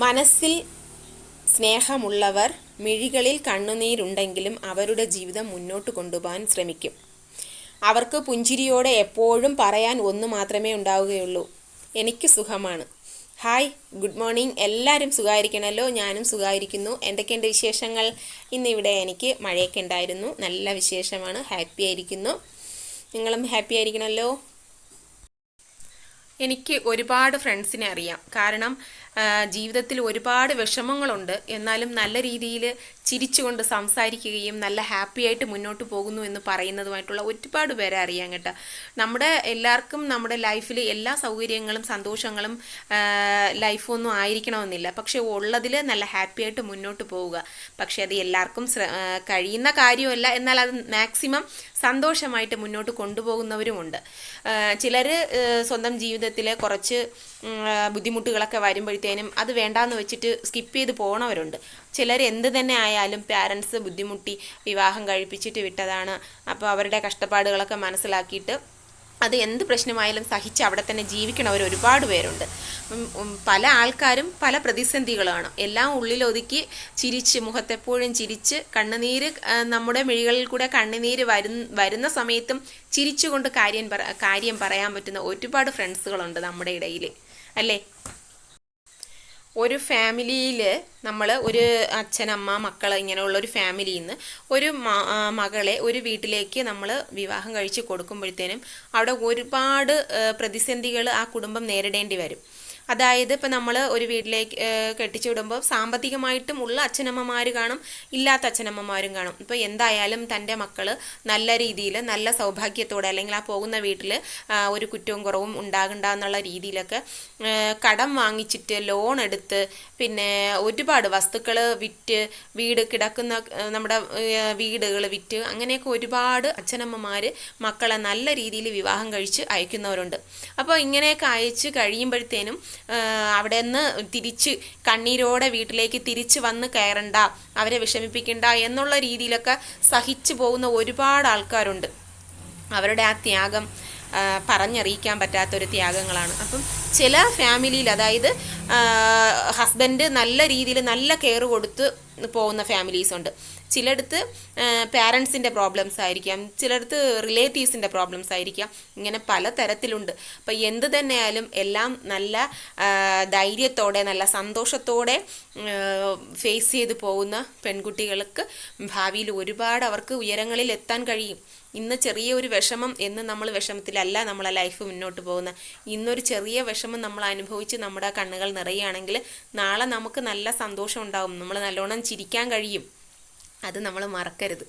മനസ്സിൽ സ്നേഹമുള്ളവർ മിഴികളിൽ കണ്ണുനീരുണ്ടെങ്കിലും അവരുടെ ജീവിതം മുന്നോട്ട് കൊണ്ടുപോകാൻ ശ്രമിക്കും. അവർക്ക് പുഞ്ചിരിയോടെ എപ്പോഴും പറയാൻ ഒന്ന് മാത്രമേ ഉണ്ടാവുകയുള്ളൂ: എനിക്ക് സുഖമാണ്. Hi, good morning. എല്ലാവരും സുഖമായിരിക്കണമല്ലോ. ഞാനും സുഖമായിരിക്കുന്നു. എന്തൊക്കെയുണ്ട് വിശേഷങ്ങൾ? ഇന്നിവിടെ എനിക്ക് മഴയൊക്കെ ഉണ്ടായിരുന്നു. നല്ല വിശേഷമാണ്. ഹാപ്പി ആയിരിക്കുന്നു. നിങ്ങളും ഹാപ്പി ആയിരിക്കണമല്ലോ. എനിക്ക് ഒരുപാട് ഫ്രണ്ട്സിനെ അറിയാം. കാരണം ജീവിതത്തിൽ ഒരുപാട് വിഷമങ്ങളുണ്ട്. എന്നാലും നല്ല രീതിയിൽ ചിരിച്ചുകൊണ്ട് സംസാരിക്കുകയും നല്ല ഹാപ്പി ആയിട്ട് മുന്നോട്ട് പോകുന്നു എന്ന് പറയുന്നതുമായിട്ടുള്ള ഒരുപാട് പേരെ അറിയാം കേട്ടോ. നമ്മുടെ എല്ലാവർക്കും നമ്മുടെ ലൈഫിൽ എല്ലാ സൗകര്യങ്ങളും സന്തോഷങ്ങളും ലൈഫൊന്നും ആയിരിക്കണമെന്നില്ല. പക്ഷെ ഉള്ളതിൽ നല്ല ഹാപ്പി ആയിട്ട് മുന്നോട്ട് പോവുക. പക്ഷെ അത് എല്ലാവർക്കും കഴിയുന്ന കാര്യമല്ല. എന്നാൽ അത് മാക്സിമം സന്തോഷമായിട്ട് മുന്നോട്ട് കൊണ്ടുപോകുന്നവരുമുണ്ട്. ചിലർ സ്വന്തം ജീവിതത്തിൽ കുറച്ച് ബുദ്ധിമുട്ടുകളൊക്കെ വരുമ്പോഴത്തേനും അത് വേണ്ടാന്ന് വെച്ചിട്ട് സ്കിപ്പ് ചെയ്ത് പോണവരുണ്ട്. ചിലർ എന്ത് തന്നെ ആയാലും പാരൻസ് ബുദ്ധിമുട്ടി വിവാഹം കഴിപ്പിച്ചിട്ട് വിട്ടതാണ്. അപ്പോൾ അവരുടെ കഷ്ടപ്പാടുകളൊക്കെ മനസ്സിലാക്കിയിട്ട് അത് എന്ത് പ്രശ്നമായാലും സഹിച്ച് അവിടെ തന്നെ ജീവിക്കണവർ ഒരുപാട് പേരുണ്ട്. പല ആൾക്കാരും പല പ്രതിസന്ധികളാണ്. എല്ലാം ഉള്ളിലൊതുക്കി ചിരിച്ച്, മുഖത്തെപ്പോഴും ചിരിച്ച്, കണ്ണുനീര് നമ്മുടെ മിഴികളിൽ കൂടെ കണ്ണുനീര് വരുന്ന സമയത്തും ചിരിച്ചുകൊണ്ട് കാര്യം പറയാൻ പറ്റുന്ന ഒരുപാട് ഫ്രണ്ട്സുകളുണ്ട് നമ്മുടെ ഇടയിൽ, അല്ലേ? ഒരു ഫാമിലിയിൽ നമ്മൾ ഒരു അച്ഛനമ്മ മക്കൾ ഇങ്ങനെയുള്ള ഒരു ഫാമിലിയിൽ നിന്ന് ഒരു മകളെ ഒരു വീട്ടിലേക്ക് നമ്മൾ വിവാഹം കഴിച്ച് കൊടുക്കുമ്പോഴത്തേനും അവിടെ ഒരുപാട് പ്രതിസന്ധികൾ ആ കുടുംബം നേരിടേണ്ടി വരും. അതായത് ഇപ്പം നമ്മൾ ഒരു വീട്ടിലേക്ക് കെട്ടിച്ചു വിടുമ്പോൾ സാമ്പത്തികമായിട്ടും ഉള്ള അച്ഛനമ്മമാർ കാണും, ഇല്ലാത്ത അച്ഛനമ്മമാരും കാണും. ഇപ്പോൾ എന്തായാലും തൻ്റെ മക്കൾ നല്ല രീതിയിൽ നല്ല സൗഭാഗ്യത്തോടെ, അല്ലെങ്കിൽ ആ പോകുന്ന വീട്ടിൽ ഒരു കുറ്റവും കുറവും ഉണ്ടാകണ്ട എന്നുള്ള രീതിയിലൊക്കെ കടം വാങ്ങിച്ചിട്ട് ലോൺ എടുത്ത് പിന്നെ ഒരുപാട് വസ്തുക്കൾ വിറ്റ്, വീട് കിടക്കുന്ന നമ്മുടെ വീടുകൾ വിറ്റ്, അങ്ങനെയൊക്കെ ഒരുപാട് അച്ഛനമ്മമാർ മക്കളെ നല്ല രീതിയിൽ വിവാഹം കഴിച്ച് അയക്കുന്നവരുണ്ട്. അപ്പോൾ ഇങ്ങനെയൊക്കെ അയച്ച് കഴിയുമ്പോഴത്തേനും അവിടെ നിന്ന് തിരിച്ച് കണ്ണീരോടെ വീട്ടിലേക്ക് തിരിച്ച് വന്ന് കയറണ്ട, അവരെ വിഷമിപ്പിക്കണ്ട എന്നുള്ള രീതിയിലൊക്കെ സഹിച്ചു പോകുന്ന ഒരുപാട് ആൾക്കാരുണ്ട്. അവരുടെ ആ ത്യാഗം പറഞ്ഞറിയിക്കാൻ പറ്റാത്തൊരു ത്യാഗങ്ങളാണ്. അപ്പം ചില ഫാമിലിയിൽ, അതായത് ഹസ്ബൻഡ് നല്ല രീതിയിൽ നല്ല കെയർ കൊടുത്ത് പോകുന്ന ഫാമിലീസ് ഉണ്ട്. ചിലയിടത്ത് പാരൻസിൻ്റെ പ്രോബ്ലംസ് ആയിരിക്കാം, ചിലയിടത്ത് റിലേറ്റീവ്സിൻ്റെ പ്രോബ്ലംസ് ആയിരിക്കാം. ഇങ്ങനെ പല തരത്തിലുണ്ട്. അപ്പം എന്ത് തന്നെയായാലും എല്ലാം നല്ല ധൈര്യത്തോടെ നല്ല സന്തോഷത്തോടെ ഫേസ് ചെയ്ത് പോകുന്ന പെൺകുട്ടികൾക്ക് ഭാവിയിൽ ഒരുപാട് അവർക്ക് ഉയരങ്ങളിൽ എത്താൻ കഴിയും. ഇന്ന് ചെറിയ ഒരു വിഷമം എന്ന് നമ്മൾ വിഷമത്തിലല്ല നമ്മളെ ലൈഫ് മുന്നോട്ട് പോകുന്നത്. ഇന്നൊരു ചെറിയ വിഷമം നമ്മൾ അനുഭവിച്ച് നമ്മുടെ കണ്ണുകൾ നിറയുകയാണെങ്കിൽ നാളെ നമുക്ക് നല്ല സന്തോഷം ഉണ്ടാവും, നമ്മൾ നല്ലോണം ചിരിക്കാൻ കഴിയും. അത് നമ്മൾ മറക്കരുത്.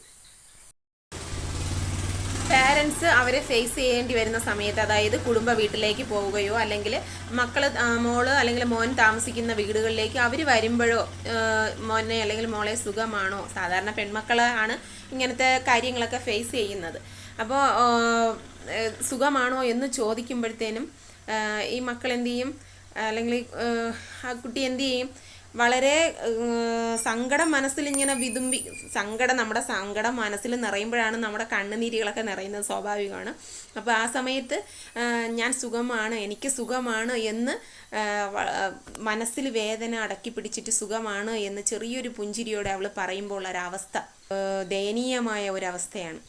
പാരൻസ് അവരെ ഫേസ് ചെയ്യേണ്ടി വരുന്ന സമയത്ത്, അതായത് കുടുംബ വീട്ടിലേക്ക് പോവുകയോ അല്ലെങ്കിൽ മക്കൾ മോള് അല്ലെങ്കിൽ മോൻ താമസിക്കുന്ന വീടുകളിലേക്ക് അവർ വരുമ്പോഴോ മോനെ അല്ലെങ്കിൽ മോളെ സുഖമാണോ, സാധാരണ പെൺമക്കളാണ് ഇങ്ങനത്തെ കാര്യങ്ങളൊക്കെ ഫേസ് ചെയ്യുന്നത്. അപ്പോൾ സുഖമാണോ എന്ന് ചോദിക്കുമ്പോഴത്തേനും ഈ മക്കൾ എന്തു ചെയ്യും, അല്ലെങ്കിൽ ആ കുട്ടി എന്തു ചെയ്യും, വളരെ സങ്കടം മനസ്സിൽ ഇങ്ങനെ നമ്മുടെ സങ്കടം മനസ്സിൽ നിറയുമ്പോഴാണ് നമ്മുടെ കണ്ണുനീരുകളൊക്കെ നിറയുന്നത്, സ്വാഭാവികമാണ്. അപ്പോൾ ആ സമയത്ത് ഞാൻ സുഖമാണ്, എനിക്ക് സുഖമാണ് എന്ന് മനസ്സിൽ വേദന അടക്കി പിടിച്ചിട്ട് സുഖമാണ് എന്ന് ചെറിയൊരു പുഞ്ചിരിയോടെ അവൾ പറയുമ്പോൾ ഒരവസ്ഥ ദയനീയമായ ഒരവസ്ഥയാണ്.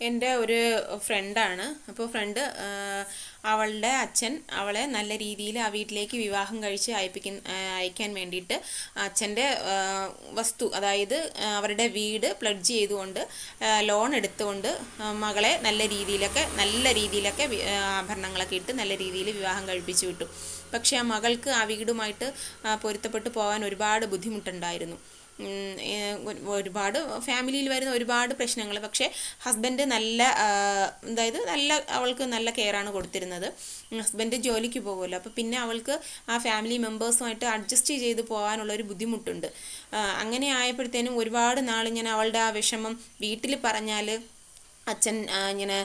എൻ്റെ ഒരു ഫ്രണ്ടാണ്. അപ്പോൾ ഫ്രണ്ട് അവളുടെ അച്ഛൻ അവളെ നല്ല രീതിയിൽ ആ വീട്ടിലേക്ക് വിവാഹം കഴിച്ച് അയക്കാൻ വേണ്ടിയിട്ട് അച്ഛൻ്റെ വസ്തു, അതായത് അവരുടെ വീട് പ്ലഡ്ജ് ചെയ്തുകൊണ്ട് ലോൺ എടുത്തുകൊണ്ട് മകളെ നല്ല രീതിയിലൊക്കെ ആഭരണങ്ങളൊക്കെ ഇട്ട് നല്ല രീതിയിൽ വിവാഹം കഴിപ്പിച്ചു വിട്ടു. പക്ഷേ ആ മകൾക്ക് ആ വീടുമായിട്ട് പൊരുത്തപ്പെട്ടു പോകാൻ ഒരുപാട് ബുദ്ധിമുട്ടുണ്ടായിരുന്നു. ഒരുപാട് ഫാമിലിയിൽ വരുന്ന ഒരുപാട് പ്രശ്നങ്ങൾ. പക്ഷേ ഹസ്ബൻഡ് അതായത് അവൾക്ക് നല്ല കെയറാണ് കൊടുത്തിരുന്നത്. ഹസ്ബൻഡ് ജോലിക്ക് പോകുമല്ലോ, അപ്പോൾ പിന്നെ അവൾക്ക് ആ ഫാമിലി മെമ്പേഴ്സുമായിട്ട് അഡ്ജസ്റ്റ് ചെയ്ത് പോകാനുള്ളൊരു ബുദ്ധിമുട്ടുണ്ട്. അങ്ങനെ ആയപ്പോഴത്തേനും ഒരുപാട് നാളിങ്ങനെ അവളുടെ ആ വിഷമം വീട്ടിൽ പറഞ്ഞാൽ അച്ഛൻ ഇങ്ങനെ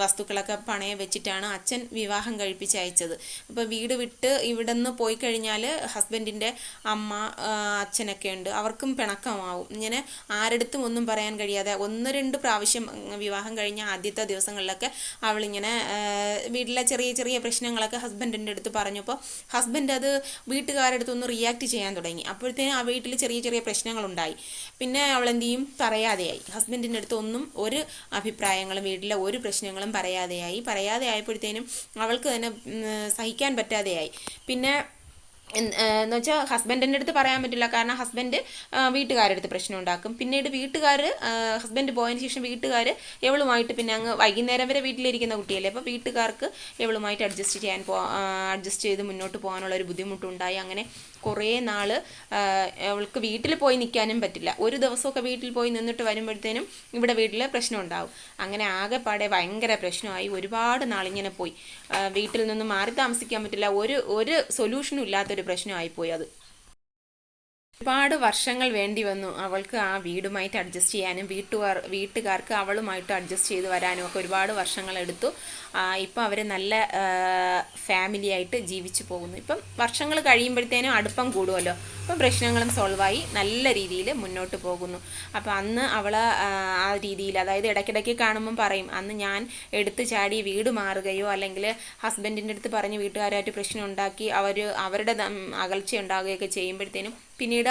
വസ്തുക്കളൊക്കെ പണയം വെച്ചിട്ടാണ് അച്ഛൻ വിവാഹം കഴിപ്പിച്ച് അയച്ചത്. അപ്പോൾ വീട് വിട്ട് ഇവിടെ നിന്ന് പോയി കഴിഞ്ഞാൽ ഹസ്ബൻഡിൻ്റെ അമ്മ അച്ഛനൊക്കെ ഉണ്ട്, അവർക്കും പിണക്കമാവും. ഇങ്ങനെ ആരെടുത്തും ഒന്നും പറയാൻ കഴിയാതെ 1-2 പ്രാവശ്യം വിവാഹം കഴിഞ്ഞ ആദ്യത്തെ ദിവസങ്ങളിലൊക്കെ അവളിങ്ങനെ വീട്ടിലെ ചെറിയ ചെറിയ പ്രശ്നങ്ങളൊക്കെ ഹസ്ബൻഡിൻ്റെ അടുത്ത് പറഞ്ഞപ്പോൾ ഹസ്ബൻഡ് അത് വീട്ടുകാരുടെ അടുത്തൊന്ന് റിയാക്ട് ചെയ്യാൻ തുടങ്ങി. അപ്പോഴത്തേനും ആ വീട്ടിൽ ചെറിയ ചെറിയ പ്രശ്നങ്ങളുണ്ടായി. പിന്നെ അവൾ എന്ത് ചെയ്യും, പറയാതെയായി. ഹസ്ബൻഡിൻ്റെ അടുത്ത് ഒന്നും ഒരു അഭിപ്രായങ്ങളും വീട്ടിലെ ഒരു പ്രശ്നങ്ങളും പറയാതെ ആയപ്പോഴത്തേനും അവൾക്ക് തന്നെ സഹിക്കാൻ പറ്റാതെയായി. പിന്നെ എന്ന് വെച്ചാൽ ഹസ്ബൻഡിൻ്റെ അടുത്ത് പറയാൻ പറ്റില്ല, കാരണം ഹസ്ബൻഡ് വീട്ടുകാരുടെ അടുത്ത് പ്രശ്നം ഉണ്ടാക്കും. പിന്നീട് ഹസ്ബൻഡ് പോയതിന് ശേഷം വീട്ടുകാർ എവളുമായിട്ട് പിന്നെ അങ്ങ് വൈകുന്നേരം വരെ വീട്ടിലിരിക്കുന്ന കുട്ടിയല്ലേ, അപ്പോൾ വീട്ടുകാർക്ക് എവളുമായിട്ട് അഡ്ജസ്റ്റ് ചെയ്ത് മുന്നോട്ട് പോകാനുള്ള ഒരു ബുദ്ധിമുട്ടുണ്ടായി. അങ്ങനെ കുറേ നാൾ അവൾക്ക് വീട്ടിൽ പോയി നിൽക്കാനും പറ്റില്ല. ഒരു ദിവസമൊക്കെ വീട്ടിൽ പോയി നിന്നിട്ട് വരുമ്പോഴത്തേനും ഇവിടെ വീട്ടിൽ പ്രശ്നം ഉണ്ടാവും. അങ്ങനെ ആകെപ്പാടെ ഭയങ്കര പ്രശ്നമായി. ഒരുപാട് നാളിങ്ങനെ പോയി. വീട്ടിൽ നിന്ന് മാറി താമസിക്കാൻ പറ്റില്ല. ഒരു സൊല്യൂഷനും ഇല്ലാത്തൊരു പ്രശ്നമായിപ്പോയി അത്. ഒരുപാട് വർഷങ്ങൾ വേണ്ടി വന്നു അവൾക്ക് ആ വീടുമായിട്ട് അഡ്ജസ്റ്റ് ചെയ്യാനും വീട്ടുകാർക്ക് അവളുമായിട്ട് അഡ്ജസ്റ്റ് ചെയ്ത് വരാനും ഒക്കെ ഒരുപാട് വർഷങ്ങൾ എടുത്തു. ഇപ്പം അവർ നല്ല ഫാമിലി ആയിട്ട് ജീവിച്ചു പോകുന്നു. ഇപ്പം വർഷങ്ങൾ കഴിയുമ്പോഴത്തേനും അടുപ്പം കൂടുമല്ലോ, അപ്പം പ്രശ്നങ്ങളും സോൾവായി നല്ല രീതിയിൽ മുന്നോട്ട് പോകുന്നു. അപ്പോൾ അന്ന് അവൾ ആ രീതിയിൽ, അതായത് ഇടയ്ക്കിടയ്ക്ക് കാണുമ്പം പറയും, അന്ന് ഞാൻ എടുത്ത് ചാടി വീട് മാറുകയോ അല്ലെങ്കിൽ ഹസ്ബൻഡിൻ്റെ അടുത്ത് പറഞ്ഞ് വീട്ടുകാരായിട്ട് പ്രശ്നം ഉണ്ടാക്കി അവരുടെ അകൽച്ച ഉണ്ടാകുകയൊക്കെ ചെയ്യുമ്പോഴത്തേനും പിന്നീട്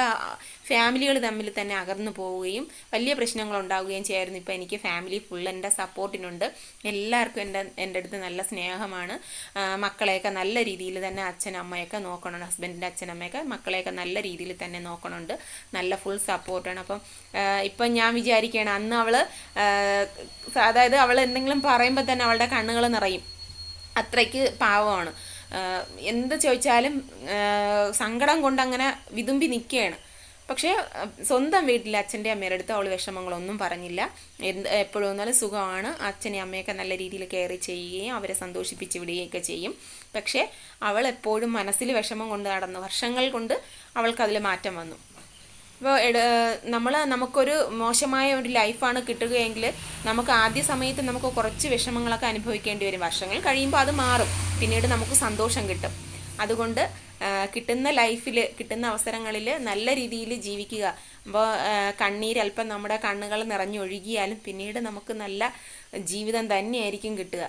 ഫാമിലികൾ തമ്മിൽ തന്നെ അകർന്നു പോവുകയും വലിയ പ്രശ്നങ്ങൾ ഉണ്ടാവുകയും ചെയ്യായിരുന്നു. ഇപ്പോൾ എനിക്ക് ഫാമിലി ഫുൾ എൻ്റെ സപ്പോർട്ടിനുണ്ട്. എല്ലാവർക്കും എൻ്റെ അടുത്ത് നല്ല സ്നേഹമാണ്. മക്കളെയൊക്കെ നല്ല രീതിയിൽ തന്നെ അച്ഛനമ്മയൊക്കെ നോക്കണം. ഹസ്ബൻഡിൻ്റെ അച്ഛനമ്മയൊക്കെ മക്കളെയൊക്കെ നല്ല രീതിയിൽ തന്നെ നോക്കണുണ്ട്. നല്ല ഫുൾ സപ്പോർട്ടാണ്. ഇപ്പം ഞാൻ വിചാരിക്കുകയാണ്, അന്ന് അതായത് അവൾ എന്തെങ്കിലും പറയുമ്പോൾ തന്നെ അവളുടെ കണ്ണുകൾ നിറയും. അത്രയ്ക്ക് പാവമാണ്. എന്ത് ചോദിച്ചാലും സങ്കടം കൊണ്ടങ്ങനെ വിതുമ്പി നിൽക്കുകയാണ്. പക്ഷേ സ്വന്തം വീട്ടിൽ അച്ഛൻ്റെ അമ്മയുടെ അടുത്ത് അവൾ വിഷമങ്ങളൊന്നും പറഞ്ഞില്ല. എപ്പോഴും ഒന്നാലും സുഖമാണ്. അച്ഛനെയും അമ്മയൊക്കെ നല്ല രീതിയിൽ കെയർ ചെയ്യുകയും അവരെ സന്തോഷിപ്പിച്ച് വിടുകയൊക്കെ ചെയ്യും. പക്ഷേ അവൾ എപ്പോഴും മനസ്സിൽ വിഷമം കൊണ്ട് നടന്നു. വർഷങ്ങൾ കൊണ്ട് അവൾക്കതിൽ മാറ്റം വന്നു. ഇപ്പോൾ നമുക്കൊരു മോശമായ ഒരു ലൈഫാണ് കിട്ടുകയെങ്കിൽ നമുക്ക് ആദ്യ സമയത്ത് നമുക്ക് കുറച്ച് വിഷമങ്ങളൊക്കെ അനുഭവിക്കേണ്ടി വരും. വർഷങ്ങൾ കഴിയുമ്പോൾ അത് മാറും. പിന്നീട് നമുക്ക് സന്തോഷം കിട്ടും. അതുകൊണ്ട് കിട്ടുന്ന കിട്ടുന്ന അവസരങ്ങളിൽ നല്ല രീതിയിൽ ജീവിക്കുക. അപ്പോൾ കണ്ണീരൽപ്പം നമ്മുടെ കണ്ണുകൾ നിറഞ്ഞൊഴുകിയാലും പിന്നീട് നമുക്ക് നല്ല ജീവിതം തന്നെയായിരിക്കും കിട്ടുക.